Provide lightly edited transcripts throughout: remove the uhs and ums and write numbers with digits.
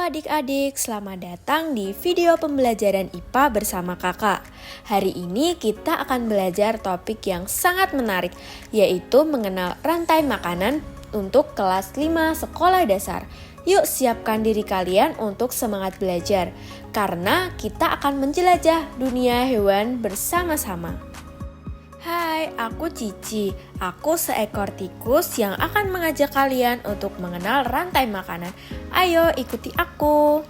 adik-adik, selamat datang di video pembelajaran IPA bersama kakak. Hari ini kita akan belajar topik yang sangat menarik, yaitu mengenal rantai makanan untuk kelas 5 sekolah dasar. Yuk siapkan diri kalian untuk semangat belajar, karena kita akan menjelajah dunia hewan bersama-sama. Hai, aku Cici. Aku seekor tikus yang akan mengajak kalian untuk mengenal rantai makanan. Ayo ikuti aku.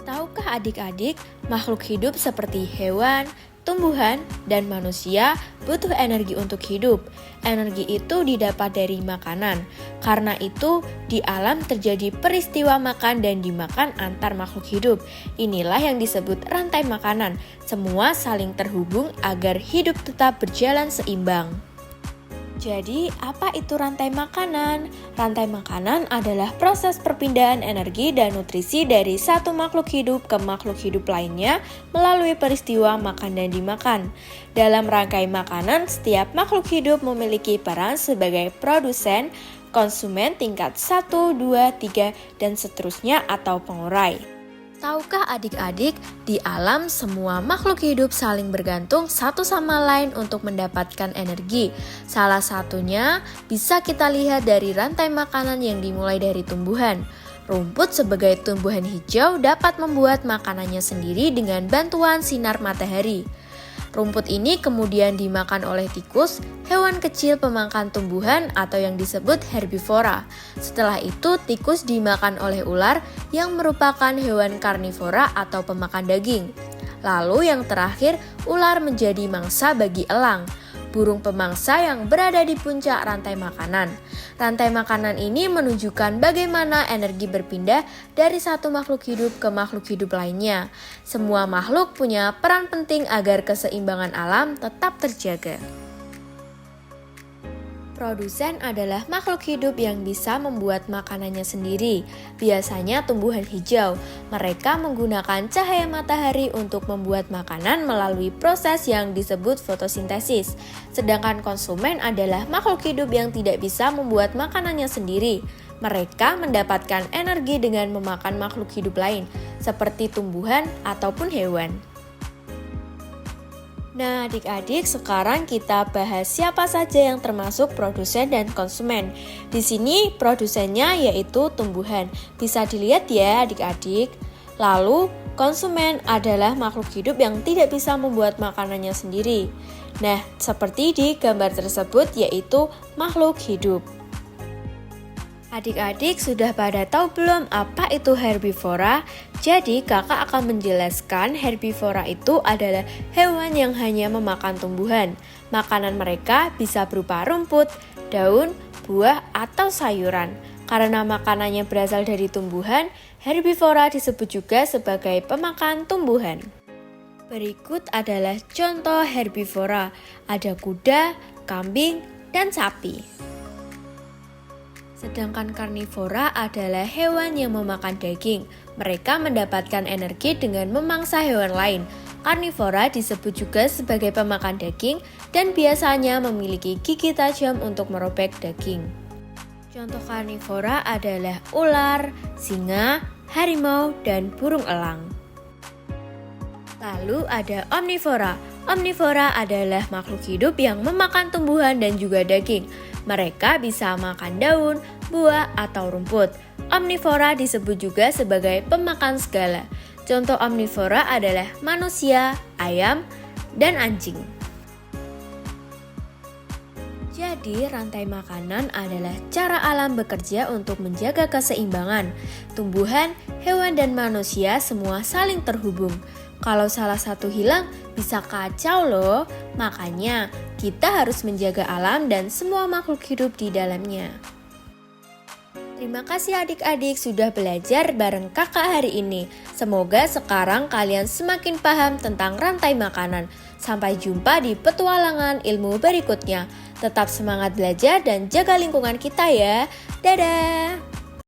Tahukah adik-adik, makhluk hidup seperti hewan, tumbuhan, dan manusia butuh energi untuk hidup. Energi itu didapat dari makanan. Karena itu, di alam terjadi peristiwa makan dan dimakan antar makhluk hidup. Inilah yang disebut rantai makanan. Semua saling terhubung agar hidup tetap berjalan seimbang. Jadi, apa itu rantai makanan? Rantai makanan adalah proses perpindahan energi dan nutrisi dari satu makhluk hidup ke makhluk hidup lainnya melalui peristiwa makan dan dimakan. Dalam rangkai makanan, setiap makhluk hidup memiliki peran sebagai produsen, konsumen tingkat 1, 2, 3, dan seterusnya atau pengurai. Tahukah adik-adik, di alam semua makhluk hidup saling bergantung satu sama lain untuk mendapatkan energi. Salah satunya bisa kita lihat dari rantai makanan yang dimulai dari tumbuhan. Rumput sebagai tumbuhan hijau dapat membuat makanannya sendiri dengan bantuan sinar matahari. Rumput ini kemudian dimakan oleh tikus, hewan kecil pemakan tumbuhan atau yang disebut herbivora. Setelah itu, tikus dimakan oleh ular yang merupakan hewan karnivora atau pemakan daging. Lalu yang terakhir, ular menjadi mangsa bagi elang, burung pemangsa yang berada di puncak rantai makanan. Rantai makanan ini menunjukkan bagaimana energi berpindah dari satu makhluk hidup ke makhluk hidup lainnya. Semua makhluk punya peran penting agar keseimbangan alam tetap terjaga. Produsen adalah makhluk hidup yang bisa membuat makanannya sendiri, biasanya tumbuhan hijau. Mereka menggunakan cahaya matahari untuk membuat makanan melalui proses yang disebut fotosintesis. Sedangkan konsumen adalah makhluk hidup yang tidak bisa membuat makanannya sendiri. Mereka mendapatkan energi dengan memakan makhluk hidup lain, seperti tumbuhan ataupun hewan. Nah, adik-adik, sekarang kita bahas siapa saja yang termasuk produsen dan konsumen. Di sini produsennya yaitu tumbuhan. Bisa dilihat ya, adik-adik. Lalu, konsumen adalah makhluk hidup yang tidak bisa membuat makanannya sendiri. Nah, seperti di gambar tersebut yaitu makhluk hidup. Adik-adik sudah pada tahu belum apa itu herbivora? Jadi kakak akan menjelaskan herbivora itu adalah hewan yang hanya memakan tumbuhan. Makanan mereka bisa berupa rumput, daun, buah, atau sayuran. Karena makanannya berasal dari tumbuhan, herbivora disebut juga sebagai pemakan tumbuhan. Berikut adalah contoh herbivora. Ada kuda, kambing, dan sapi. Sedangkan karnivora adalah hewan yang memakan daging. Mereka mendapatkan energi dengan memangsa hewan lain. Karnivora disebut juga sebagai pemakan daging dan biasanya memiliki gigi tajam untuk merobek daging. Contoh karnivora adalah ular, singa, harimau, dan burung elang. Lalu ada omnivora. Omnivora adalah makhluk hidup yang memakan tumbuhan dan juga daging. Mereka bisa makan daun, buah, atau rumput. Omnivora disebut juga sebagai pemakan segala. Contoh omnivora adalah manusia, ayam, dan anjing. Jadi, rantai makanan adalah cara alam bekerja untuk menjaga keseimbangan. Tumbuhan, hewan, dan manusia semua saling terhubung. Kalau salah satu hilang, bisa kacau loh. Makanya, kita harus menjaga alam dan semua makhluk hidup di dalamnya. Terima kasih adik-adik sudah belajar bareng kakak hari ini. Semoga sekarang kalian semakin paham tentang rantai makanan. Sampai jumpa di petualangan ilmu berikutnya. Tetap semangat belajar dan jaga lingkungan kita ya. Dadah!